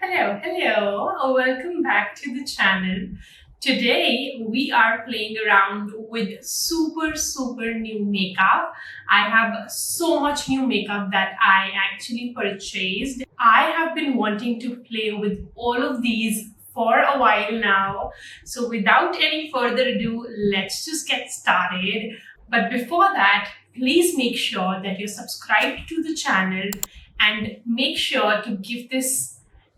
Hello, welcome back to the channel. Today we are playing around with super new makeup. I have so much new makeup that I actually purchased. I have been wanting to play with all of these for a while now. So without any further ado, let's just get started. But before that, please make sure that you're subscribed to the channel and make sure to give this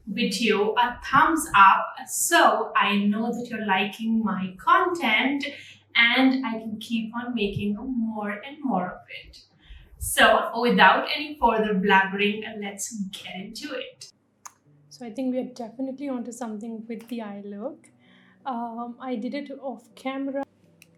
video a thumbs up so I know that you're liking my content and I can keep on making more and more of it. So without any further blabbering, let's get into it. So I think we are definitely onto something with the eye look. I did it off camera.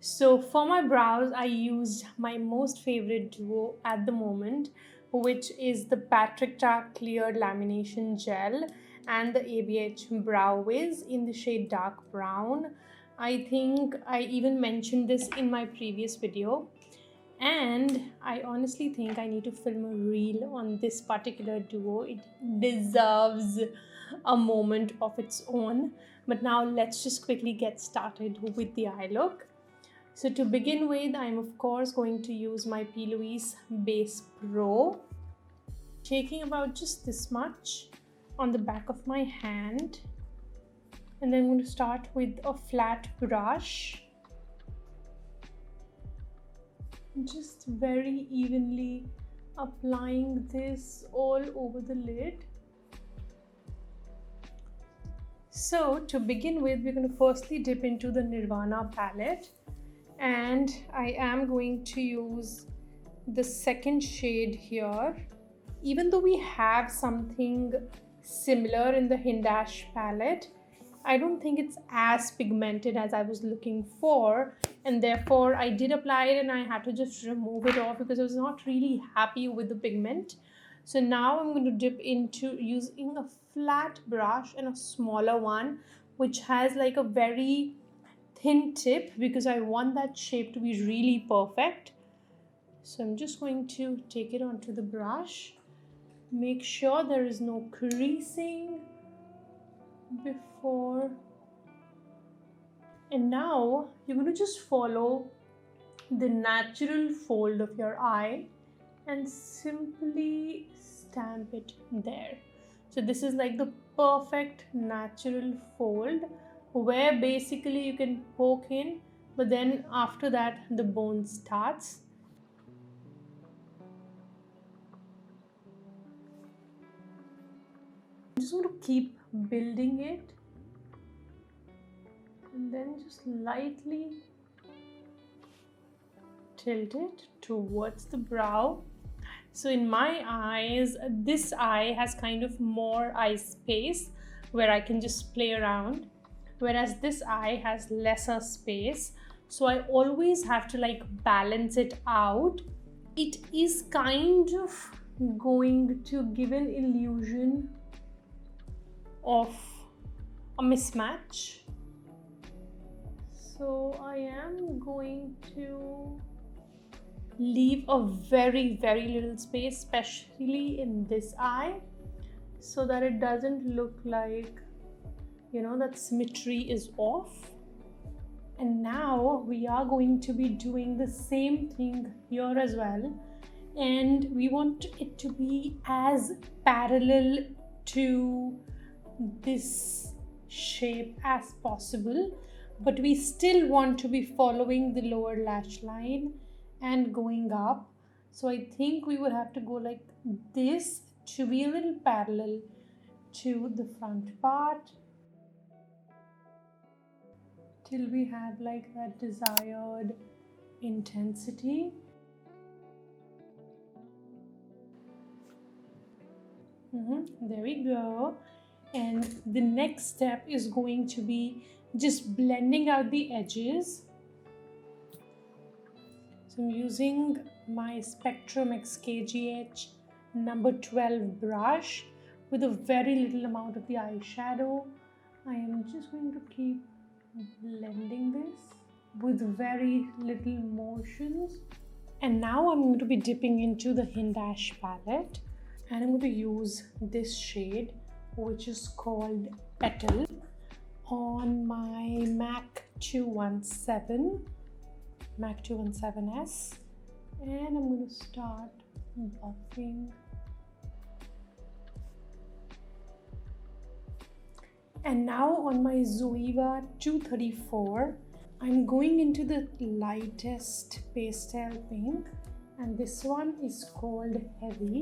So for my brows, I used my most favorite duo at the moment, which is the Patrick Ta Clear Lamination Gel and the ABH Brow Wiz in the shade Dark Brown. I think I even mentioned this in my previous video. And I honestly think I need to film a reel on this particular duo. It deserves a moment of its own. But now let's just quickly get started with the eye look. So to begin with, I'm of course going to use my P.Louise Base Pro. Taking about just this much on the back of my hand. And then I'm going to start with a flat brush. Just very evenly applying this all over the lid. So to begin with, we're going to firstly dip into the Nirvana palette, and I am going to use the second shade here. Even though we have something similar in the Hindash palette, I don't think it's as pigmented as I was looking for, and therefore I did apply it and I had to just remove it off because I was not really happy with the pigment. So now I'm going to dip into using a flat brush and a smaller one which has like a very thin tip because I want that shape to be really perfect. So I'm just going to take it onto the brush, make sure there is no creasing before, and now you're going to just follow the natural fold of your eye and simply stamp it there. So this is like the perfect natural fold where basically you can poke in, but then after that the bone starts. I'm just going to keep building it and then just lightly tilt it towards the brow. So in my eyes, this eye has kind of more eye space where I can just play around, whereas this eye has lesser space. So I always have to like balance it out. It is kind of going to give an illusion of a mismatch. So I am going to leave a very little space, especially in this eye, so that it doesn't look like, you know, that symmetry is off. And now we are going to be doing the same thing here as well, and we want it to be as parallel to this shape as possible, but we still want to be following the lower lash line and going up. So I think we would have to go like this to be a little parallel to the front part till we have like that desired intensity. There we go. And the next step is going to be just blending out the edges. So I'm using my Spectrum XKGH number 12 brush with a very little amount of the eyeshadow. I am just going to keep blending this with very little motions. And now I'm going to be dipping into the Hindash palette, and I'm going to use this shade which is called Petal, on my MAC 217S, and I'm going to start buffing. And now on my Zoeva 234, I'm going into the lightest pastel pink, and this one is called Heavy.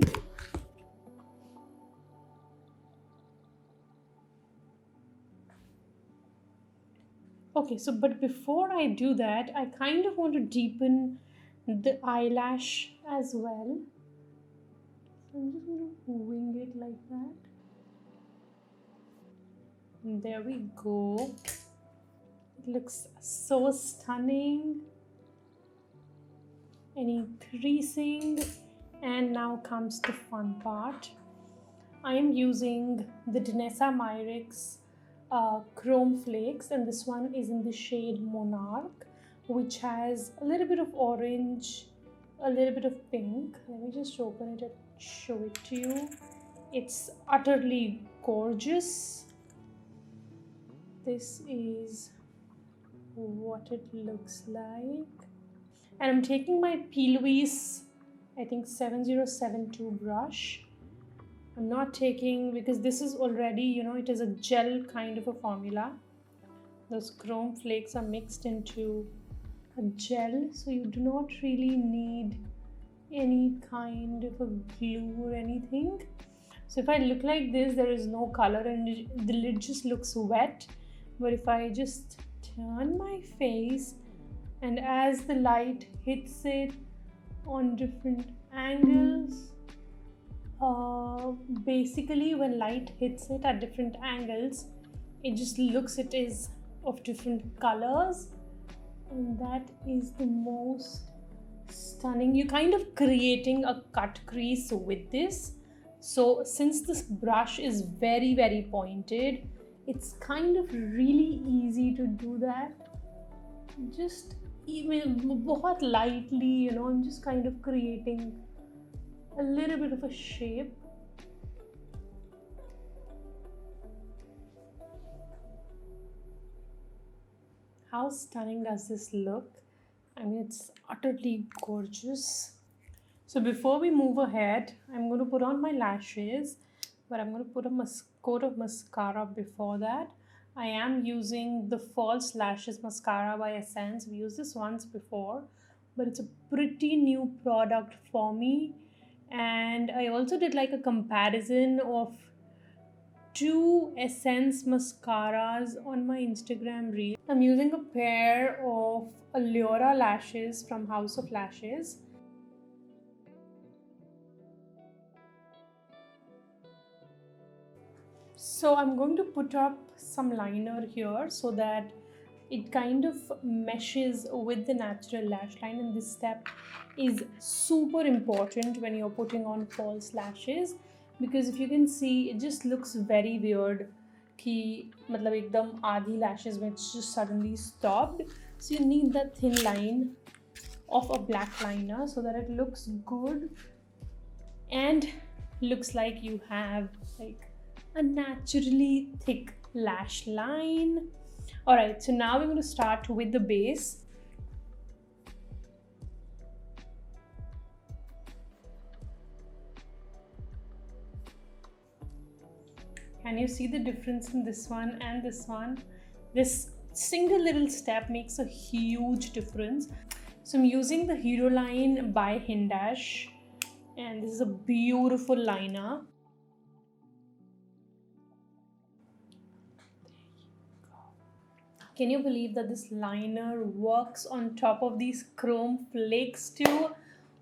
Okay, so but before I do that, I kind of want to deepen the eyelash as well. So I'm just going to wing it like that. And there we go. It looks so stunning. Any creasing, and now comes the fun part. I am using the Danessa Myricks Chrome Flakes, and this one is in the shade Monarch, which has a little bit of orange, a little bit of pink. Let me just open it and show it to you. It's utterly gorgeous. This is what it looks like. And I'm taking my P.Louise, I think 7072 brush. I'm not taking, because this is already, you know, it is a gel kind of a formula. Those chrome flakes are mixed into a gel, so you do not really need any kind of a glue or anything. So if I look like this, there is no color and the lid just looks wet. But if I just turn my face, and as the light hits it on different angles, basically when light hits it at different angles, it just looks, it is of different colors, and that is the most stunning. You're kind of creating a cut crease with this. So since this brush is very, very pointed, it's kind of really easy to do that. Just even बहुत lightly, you know, I'm just kind of creating a little bit of a shape. How stunning does this look? I mean, it's utterly gorgeous. So before we move ahead, I'm going to put on my lashes, but I'm going to put a coat of mascara before that. I am using the False Lashes Mascara by Essence. We used this once before, but it's a pretty new product for me. And I also did like a comparison of two Essence mascaras on my Instagram reel. I'm using a pair of Allura lashes from House of Lashes. So I'm going to put up some liner here so that it kind of meshes with the natural lash line, and this step is super important when you're putting on false lashes, because if you can see, it just looks very weird कि मतलब एकदम आधी lashes में it's just suddenly stopped. So you need that thin line of a black liner so that it looks good and looks like you have like a naturally thick lash line. Alright, so now we're going to start with the base. Can you see the difference in this one and this one? This single little step makes a huge difference. So I'm using the Heroline by Hindash, and this is a beautiful liner. Can you believe that this liner works on top of these chrome flakes too,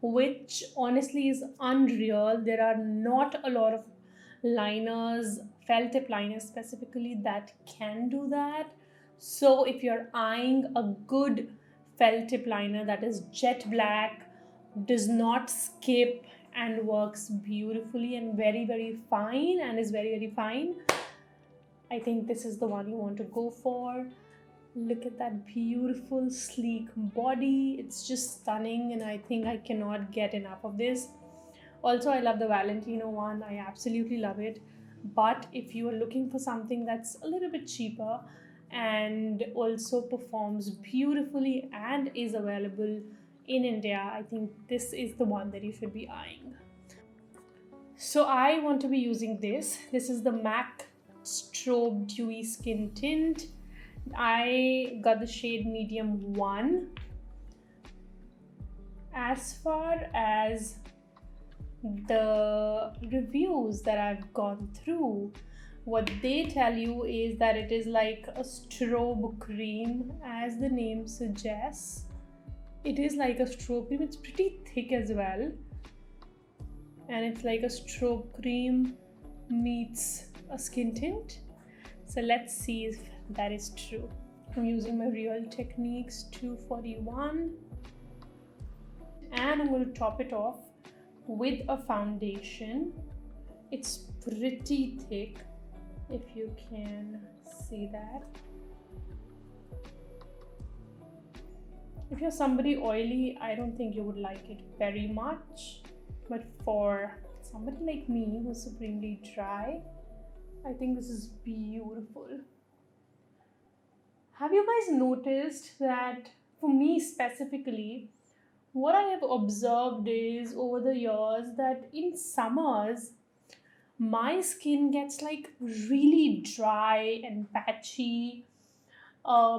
which honestly is unreal. There are not a lot of liners, felt tip liners specifically, that can do that. So if you're eyeing a good felt tip liner that is jet black, does not skip, and works beautifully and very fine, and is very fine, I think this is the one you want to go for. Look at that beautiful sleek body. It's just stunning, and I think I cannot get enough of this. Also, I love the Valentino one. I absolutely love it. But if you are looking for something that's a little bit cheaper and also performs beautifully and is available in India, I think this is the one that you should be eyeing. So I want to be using this. This is the MAC Strobe Dewy Skin Tint. I got the shade medium 1. As far as the reviews that I've gone through, what they tell you is that it is like a strobe cream, as the name suggests. It is like a strobe cream. It's pretty thick as well, and it's like a strobe cream meets a skin tint. So let's see if that is true. I'm using my Real Techniques 241, and I'm going to top it off with a foundation. It's pretty thick, if you can see that. If you're somebody oily, I don't think you would like it very much, but for somebody like me who's supremely dry, I think this is beautiful. Have you guys noticed that, for me specifically, what I have observed is over the years that in summers, my skin gets like really dry and patchy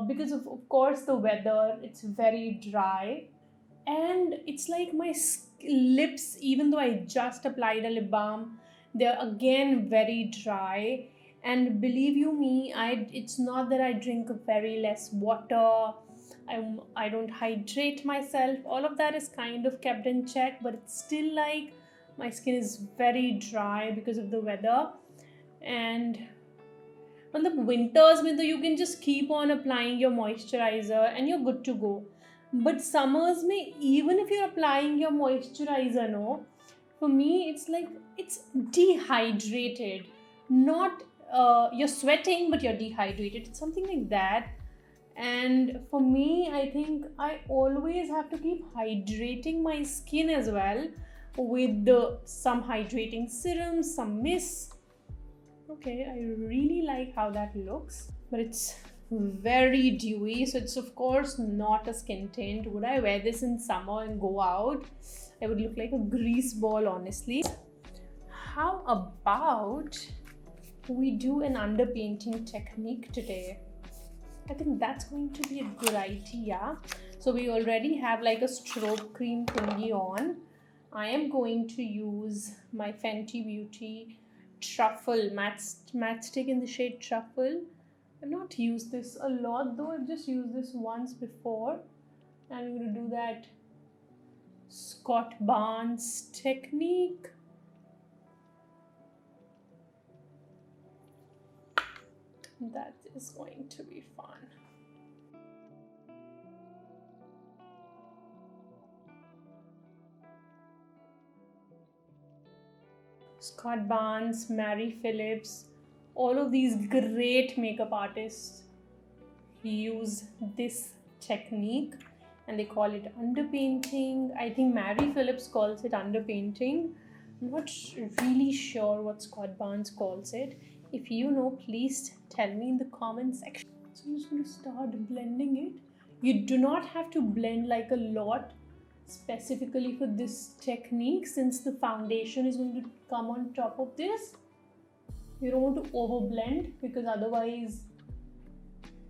because of course, the weather. It's very dry, and it's like my lips, even though I just applied a lip balm, they're again very dry. And believe you me, it's not that I drink very less water. I don't hydrate myself. All of that is kind of kept in check, but it's still like my skin is very dry because of the weather. And on the winters, you can just keep on applying your moisturizer and you're good to go. But summers, even if you're applying your moisturizer, no, for me it's like it's dehydrated. Not you're sweating, but you're dehydrated. It's something like that. And for me, I think I always have to keep hydrating my skin as well with some hydrating serums, some mist. Okay, I really like how that looks, but it's very dewy, so it's of course not a skin tint. Would I wear this in summer and go out? I would look like a grease ball, honestly. How about we do an underpainting technique today? I think that's going to be a good idea. So we already have like a strobe cream thingy on. I am going to use my Fenty Beauty Truffle matte stick in the shade Truffle. I've not used this a lot though. I've just used this once before. And I'm going to do that Scott Barnes technique. That is going to be fun. Scott Barnes, Mary Phillips, all of these great makeup artists use this technique and they call it underpainting. I think Mary Phillips calls it underpainting. I'm not really sure what Scott Barnes calls it. If you know, please tell me in the comment section. So I'm just going to start blending it. You do not have to blend like a lot specifically for this technique, since the foundation is going to come on top of this. You don't want to over blend because otherwise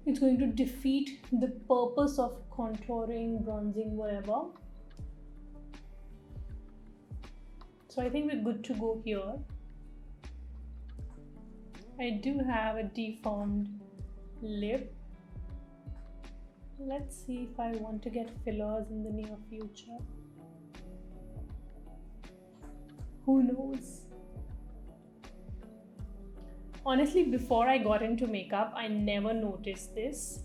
it's going to defeat the purpose of contouring, bronzing, whatever. So I think we're good to go here. I do have a deformed lip. Let's see if I want to get fillers in the near future. Who knows? Honestly, before I got into makeup, I never noticed this.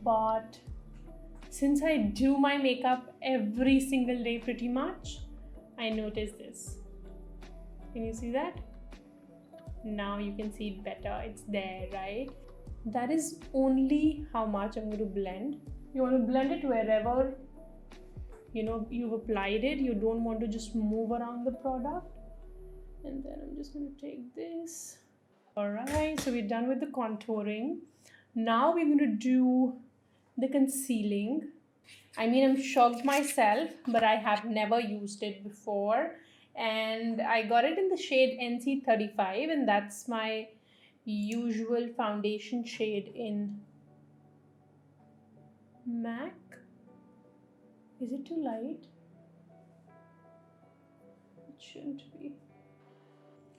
But since I do my makeup every single day pretty much, I noticed this. Can you see that? Now you can see it better. It's there, right? That is only how much I'm going to blend. You want to blend it wherever you've applied it. You don't want to just move around the product. And then I'm just going to take this. Alright, so we're done with the contouring. Now we're going to do the concealing. I mean, I'm shocked myself, but I have never used it before. And I got it in the shade NC35, and that's my usual foundation shade in M.A.C. Is it too light? It shouldn't be.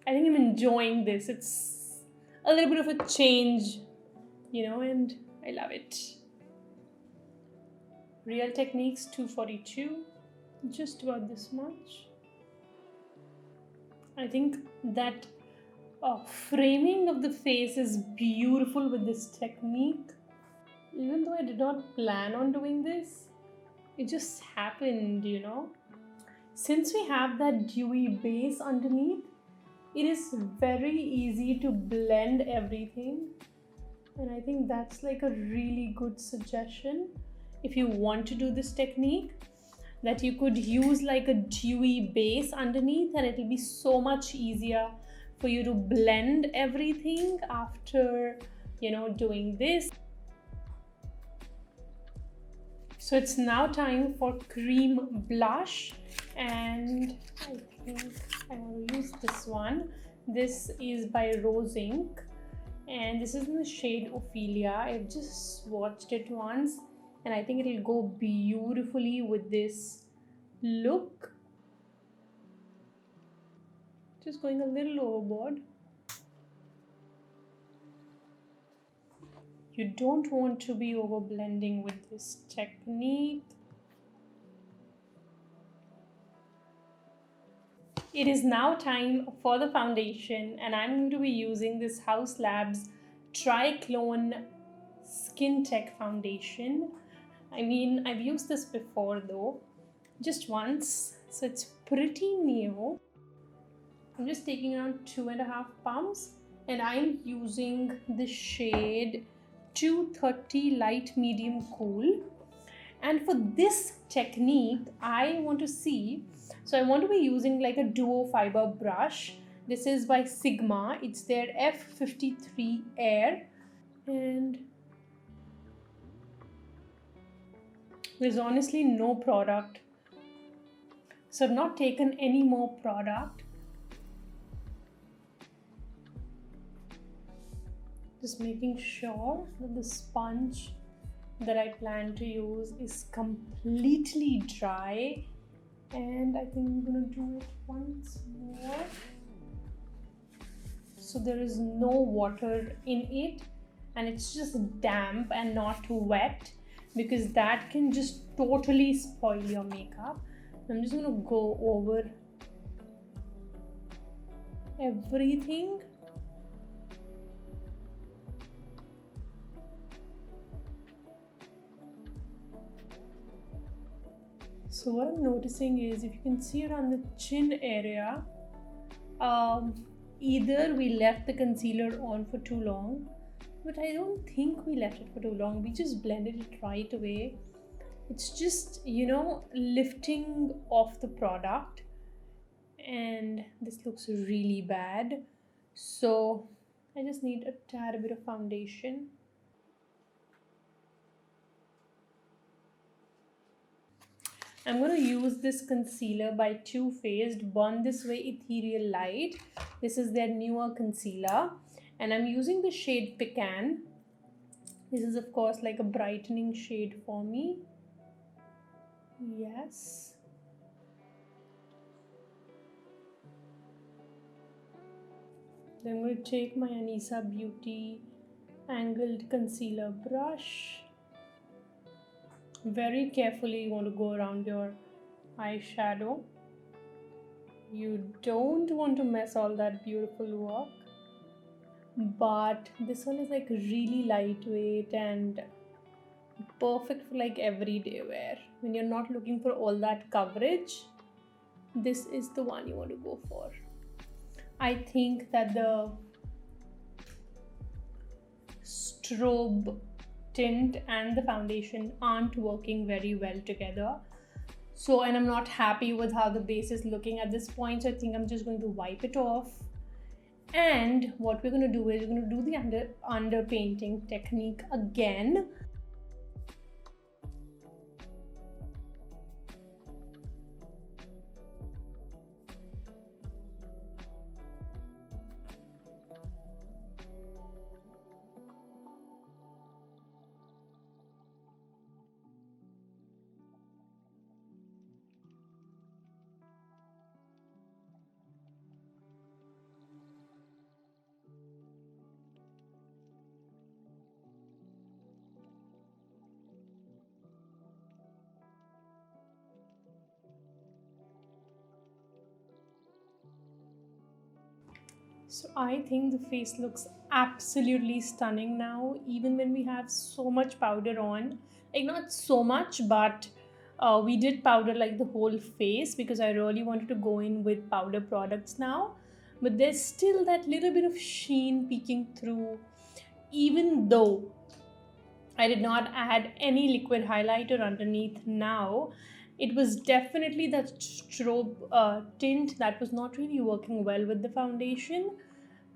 I think I'm enjoying this. It's a little bit of a change, you know, and I love it. Real Techniques 242, just about this much. I think that framing of the face is beautiful with this technique. Even though I did not plan on doing this, it just happened, you know. Since we have that dewy base underneath, it is very easy to blend everything. And I think that's like a really good suggestion if you want to do this technique, that you could use like a dewy base underneath, and it'll be so much easier for you to blend everything after, you know, doing this. So it's now time for cream blush, and I think I want to use this one. This is by Rose Ink, and this is in the shade Ophelia. I've just swatched it once, and I think it'll go beautifully with this look. Just going a little overboard. You don't want to be over blending with this technique. It is now time for the foundation, and I'm going to be using this Haus Labs Triclone Skin Tech foundation. I mean, I've used this before though, just once, so it's pretty new. I'm just taking around 2.5 pumps, and I'm using the shade 230 Light Medium Cool. And for this technique, I want to be using like a duo fiber brush. This is by Sigma. It's their F53 Air, and there's honestly no product, so I've not taken any more product. Just making sure that the sponge that I plan to use is completely dry, and I think I'm gonna do it once more so there is no water in it and it's just damp and not wet, because that can just totally spoil your makeup. I'm just gonna go over everything. So what I'm noticing is, if you can see around the chin area, either we left the concealer on for too long, but I don't think we left it for too long. We just blended it right away. It's just, you know, lifting off the product, and this looks really bad. So I just need a tad bit of foundation. I'm going to use this concealer by Too Faced Born This Way Ethereal Light. This is their newer concealer, and I'm using the shade Pecan. This is of course like a brightening shade for me. Yes. Then I'm going to take my Anisa Beauty angled concealer brush. Very carefully you want to go around your eyeshadow. You don't want to mess all that beautiful work. But this one is like really lightweight and perfect for like everyday wear. When you're not looking for all that coverage, this is the one you want to go for. I think that the Strobe tint and the foundation aren't working very well together. So, and I'm not happy with how the base is looking at this point, so I think I'm just going to wipe it off. And what we're going to do is we're going to do the under painting technique again. So I think the face looks absolutely stunning now, even when we have so much powder on. Like not so much, but we did powder like the whole face because I really wanted to go in with powder products now. But there's still that little bit of sheen peeking through, even though I did not add any liquid highlighter underneath now. It was definitely that strobe tint that was not really working well with the foundation.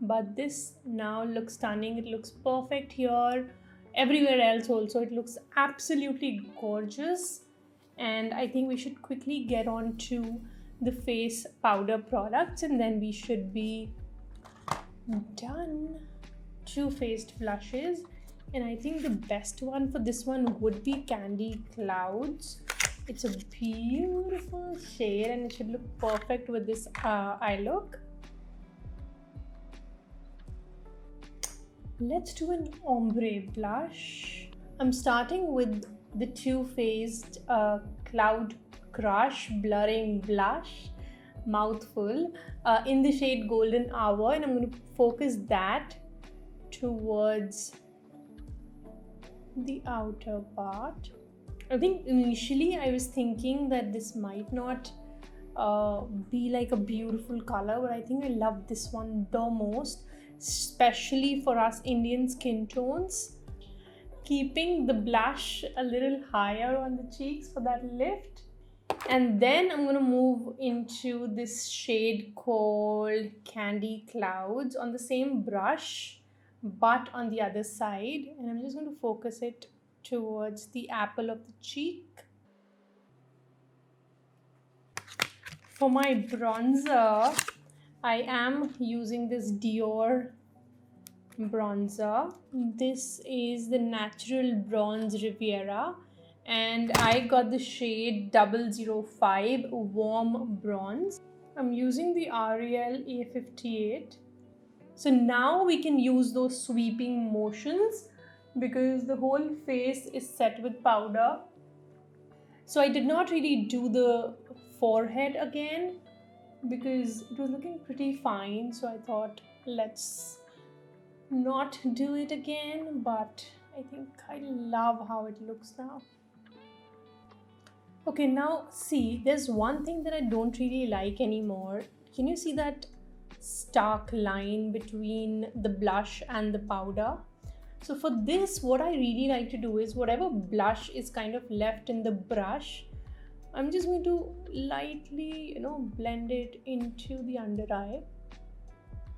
But this now looks stunning. It looks perfect here. Everywhere else also, it looks absolutely gorgeous. And I think we should quickly get on to the face powder products and then we should be done. Two faced blushes, and I think the best one for this one would be Candy Clouds. It's a beautiful shade and it should look perfect with this eye look. Let's do an ombre blush. I'm starting with the Too Faced Cloud Crush Blurring Blush Mouthful in the shade Golden Hour, and I'm going to focus that towards the outer part. I think initially I was thinking that this might not be like a beautiful color, but I think I love this one the most, especially for us Indian skin tones. Keeping the blush a little higher on the cheeks for that lift. And then I'm going to move into this shade called Candy Clouds on the same brush, but on the other side. And I'm just going to focus it towards the apple of the cheek. For my bronzer, I am using this Dior bronzer. This is the Natural Bronze Riviera and I got the shade 005 Warm Bronze. I'm using the Ariel A58. So now we can use those sweeping motions because the whole face is set with powder. So I did not really do the forehead again because it was looking pretty fine. So I thought let's not do it again, but I think I love how it looks now. Okay, now see, there's one thing that I don't really like anymore. Can you see that stark line between the blush and the powder? So for this, what I really like to do is whatever blush is kind of left in the brush, I'm just going to lightly, blend it into the under eye.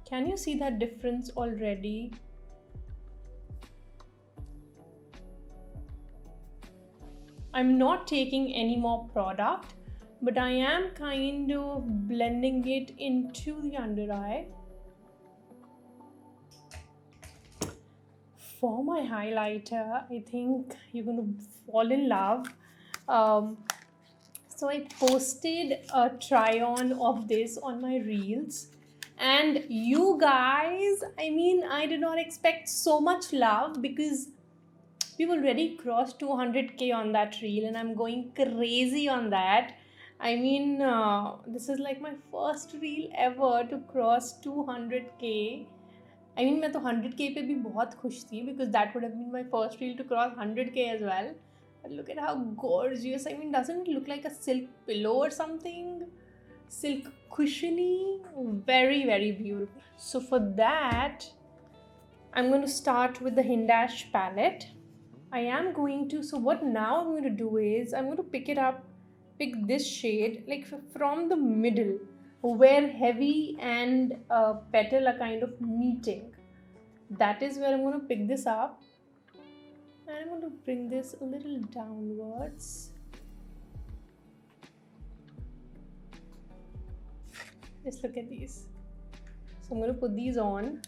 Can you see that difference already? I'm not taking any more product, but I am kind of blending it into the under eye. For my highlighter, I think you're going to fall in love. So I posted a try on of this on my reels. And you guys, I did not expect so much love because we've already crossed 200k on that reel and I'm going crazy on that. This is like my first reel ever to cross 200k. मैं तो 100k पे भी बहुत खुश थी because that would have been my first reel to cross 100k as well. But look at how gorgeous. Doesn't it look like a silk pillow or something? Silk cushiony, very, very beautiful. So for that, I'm going to start with the Hindash palette. So what now I'm going to do is I'm going to pick it up pick this shade like from the middle where heavy and petal are kind of meeting. That is where I'm going to pick this up, and I'm going to bring this a little downwards. Just look at these. So I'm going to put these on.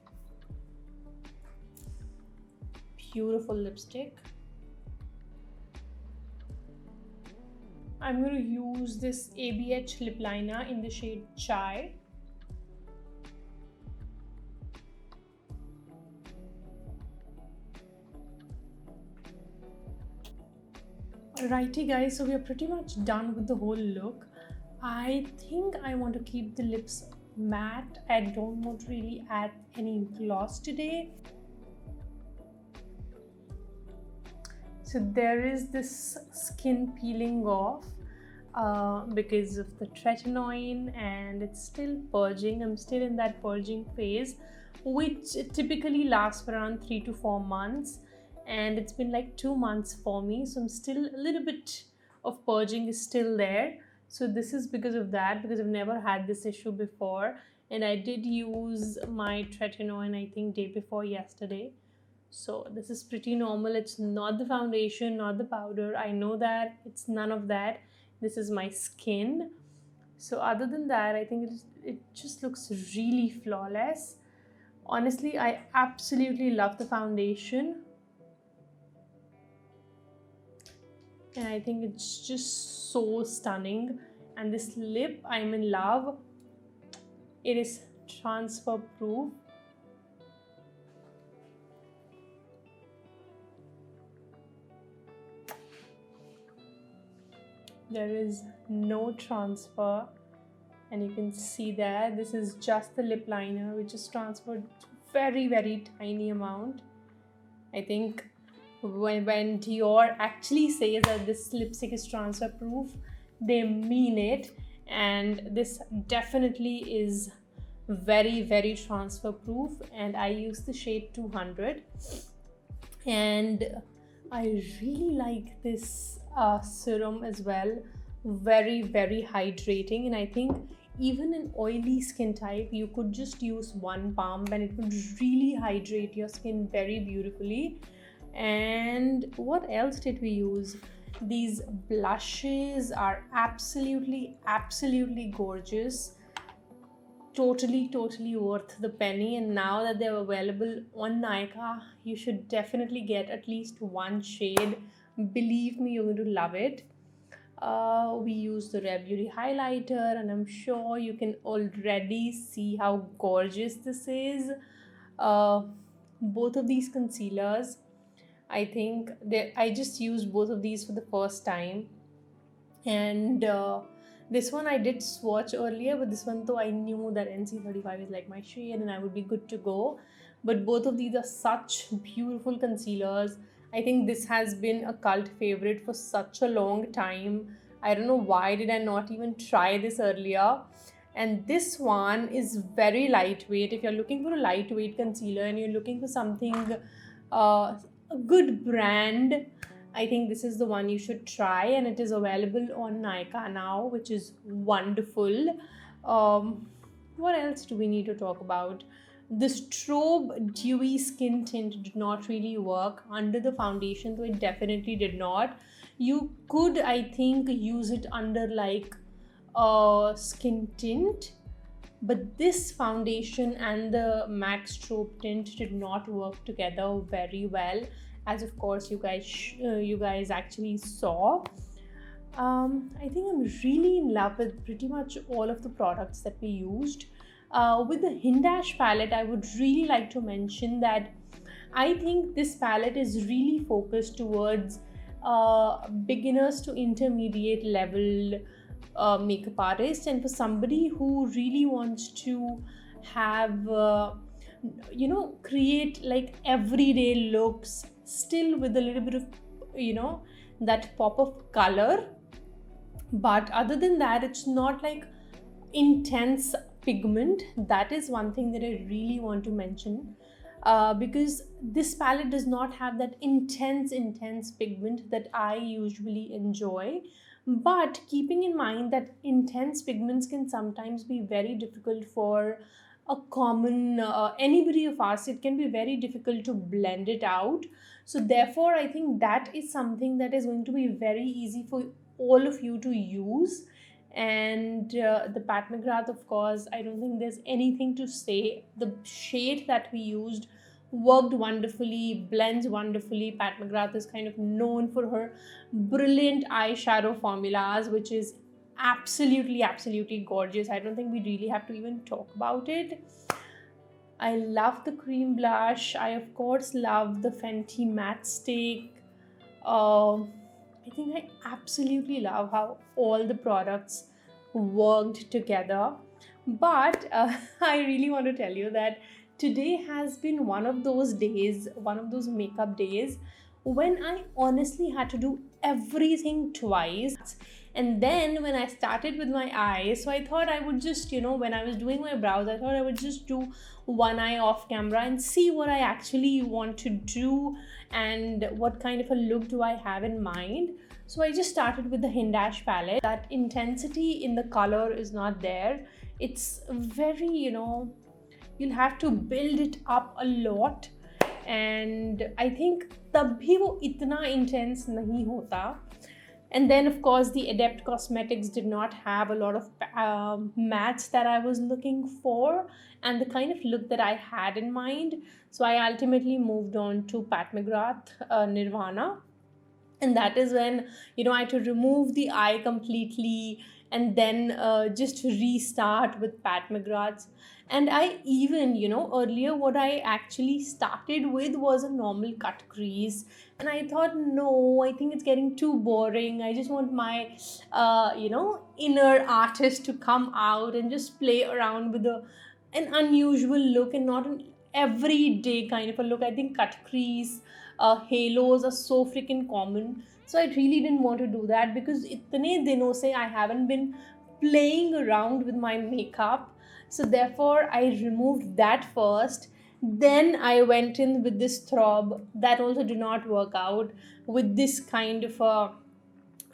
Beautiful lipstick. I'm going to use this ABH lip liner in the shade Chai. Alrighty guys, so we are pretty much done with the whole look. I think I want to keep the lips matte. I don't want to really add any gloss today. So there is this skin peeling off because of the tretinoin, and it's still purging. I'm still in that purging phase, which typically lasts for around 3 to 4 months, and it's been like 2 months for me, so I'm still a little bit of purging is still there. So this is because of that, because I've never had this issue before, and I did use my tretinoin I think day before yesterday. So this is pretty normal. It's not the foundation, not the powder. I know that it's none of that. This is my skin. So other than that, I think it just looks really flawless. Honestly, I absolutely love the foundation. And I think it's just so stunning. And this lip, I'm in love. It is transfer proof. There is no transfer, and you can see that this is just the lip liner, which is transferred very, very tiny amount. I think when Dior actually says that this lipstick is transfer proof, they mean it, and this definitely is very, very transfer proof. And I use the shade 200, and I really like this serum as well. Very, very hydrating, and I think even an oily skin type, you could just use one pump and it would really hydrate your skin very beautifully. And what else did we use? These blushes are absolutely gorgeous. Totally worth the penny, and now that they're available on Nykaa, you should definitely get at least one shade. Believe me, you're going to love it. We use the Rare Beauty highlighter, and I'm sure you can already see how gorgeous this is. Both of these concealers, I think I just used both of these for the first time, and this one I did swatch earlier, but this one though I knew that NC35 is like my shade and I would be good to go. But both of these are such beautiful concealers. I think this has been a cult favorite for such a long time. I don't know why did I not even try this earlier. And this one is very lightweight. If you're looking for a lightweight concealer and you're looking for something, a good brand, I think this is the one you should try, and it is available on Nykaa now, which is wonderful. What else do we need to talk about? The Strobe Dewy Skin Tint did not really work under the foundation, though it definitely did not. You could, I think, use it under like a skin tint, but this foundation and the M.A.C Strobe Tint did not work together very well, as of course you guys actually saw. I think I'm really in love with pretty much all of the products that we used. With the Hindash palette, I would really like to mention that I think this palette is really focused towards beginners to intermediate level makeup artists, and for somebody who really wants to have create like everyday looks, still with a little bit of that pop of color, but other than that it's not like intense pigment. That is one thing that I really want to mention, because this palette does not have that intense pigment that I usually enjoy, But keeping in mind that intense pigments can sometimes be very difficult for a common anybody of us, it can be very difficult to blend it out. So therefore I think that is something that is going to be very easy for all of you to use. And the Pat McGrath, of course, I don't think there's anything to say. The shade that we used worked wonderfully, blends wonderfully. Pat McGrath is kind of known for her brilliant eyeshadow formulas, which is absolutely gorgeous. I don't think we really have to even talk about it. I love the cream blush. I of course love the Fenty matte stick. I think I absolutely love how all the products worked together. But I really want to tell you that today has been one of those days, one of those makeup days, when I honestly had to do everything twice. And then when I started with my eyes, so I thought I would just, when I was doing my brows, I thought I would just do one eye off camera and see what I actually want to do and what kind of a look do I have in mind. So I just started with the Hindash palette. That intensity in the color is not there. It's very, you'll have to build it up a lot. And I think तब भी वो इतना intense नहीं होता. And then of course the Adept Cosmetics did not have a lot of mattes that I was looking for and the kind of look that I had in mind. So I ultimately moved on to Pat McGrath Nirvana. And that is when, I had to remove the eye completely and then just restart with Pat McGrath's. And I even, earlier what I actually started with was a normal cut crease. And I thought, no, I think it's getting too boring. I just want my, inner artist to come out and just play around with an unusual look and not an everyday kind of a look. I think cut crease, halos are so freaking common. So I really didn't want to do that because itne dinon se I haven't been playing around with my makeup. So therefore I removed that first. Then I went in with this Strobe. That also did not work out with this kind of a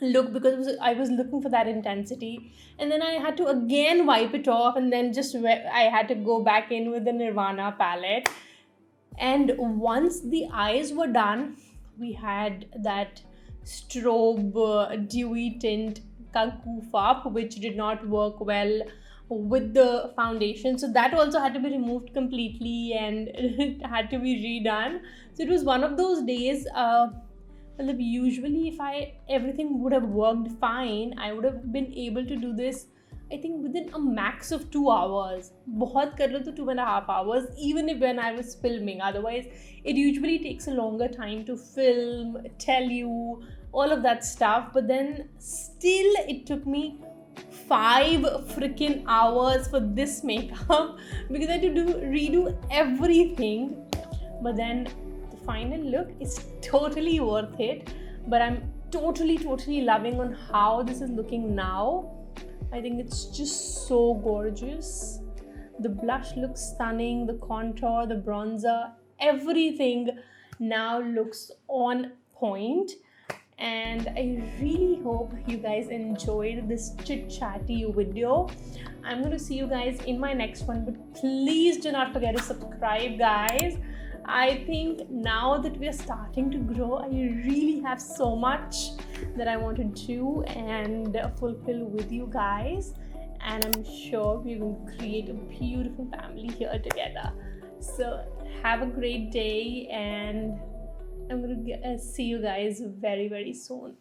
look because I was looking for that intensity. And then I had to again wipe it off and then I had to go back in with the Nirvana palette. And once the eyes were done, we had that Strobe Dewy Tint ka goof up, which did not work well with the foundation. So that also had to be removed completely and it had to be redone. So it was one of those days. Usually if everything would have worked fine, I would have been able to do this, I think, within a max of 2 hours. बहुत कर लो तो 2.5 hours, even if when I was filming. Otherwise, it usually takes a longer time to film, tell you, all of that stuff. But then still, it took me 5 freaking hours for this makeup because I had to redo everything. But then the final look is totally worth it. But I'm totally loving on how this is looking now. I think it's just so gorgeous. The blush looks stunning, the contour, the bronzer, everything now looks on point. And I really hope you guys enjoyed this chit-chatty video. I'm going to see you guys in my next one, but please do not forget to subscribe, guys. I think now that we are starting to grow, I really have so much that I want to do and fulfill with you guys. And I'm sure we're going to create a beautiful family here together. So have a great day and I'm going to see you guys very soon.